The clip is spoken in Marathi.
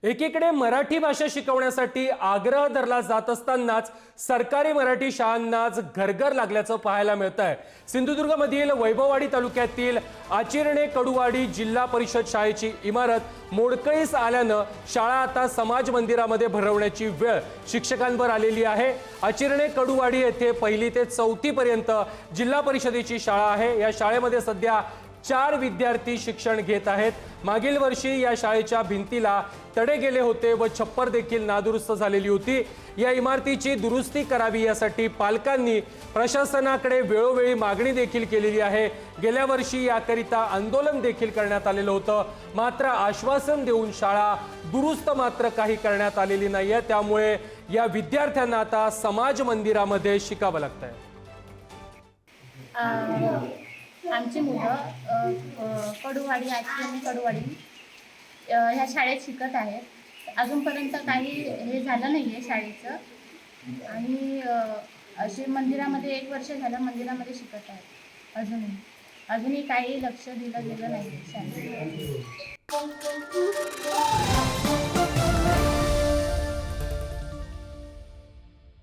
एकीकडे मराठी भाषा शिकवण्यासाठी आग्रह धरला जात असतानाच सरकारी मराठी शाळांनाच घरघर लागल्याचं पाहायला मिळत आहे। सिंधुदुर्गमधील वैभववाडी तालुक्यातील आचिरणे कडुवाडी जिल्हा परिषद शाळेची इमारत मोडकळीस आल्यानं शाळा आता समाज मंदिरामध्ये भरवण्याची वेळ शिक्षकांवर आलेली आहे। आचिरणे कडुवाडी येथे 1ली ते 4थी पर्यंत जिल्हा परिषदेची शाळा आहे। या शाळेमध्ये सध्या 4 विद्यार्थी शिक्षण घेत आहेत। मागील वर्षी या शाळेच्या भिंतीला तडे गेले होते व छप्पर देखील नादुरुस्त झालेली होती। या इमारतीची दुरुस्ती करावी यासाठी पालकांनी प्रशासनाकडे वेळोवेळी मागणी देखील केलेली आहे। गेल्या वर्षी याकरिता आंदोलन देखील करण्यात आलेलं होतं, मात्र आश्वासन देऊन शाळा दुरुस्त मात्र काही करण्यात आलेली नाहीये। त्यामुळे या विद्यार्थ्यांना आता समाज मंदिरामध्ये शिकावं लागतंय। आमची मुलं कडुवाडी आचिरणे कडुवाडी ह्या शाळेत शिकत आहेत। अजूनपर्यंत काही हे झालं नाही आहे शाळेचं आणि असे मंदिरामध्ये 1 वर्ष झालं मंदिरामध्ये शिकत आहेत। अजूनही काही लक्ष दिलं गेलं नाही शाळेत।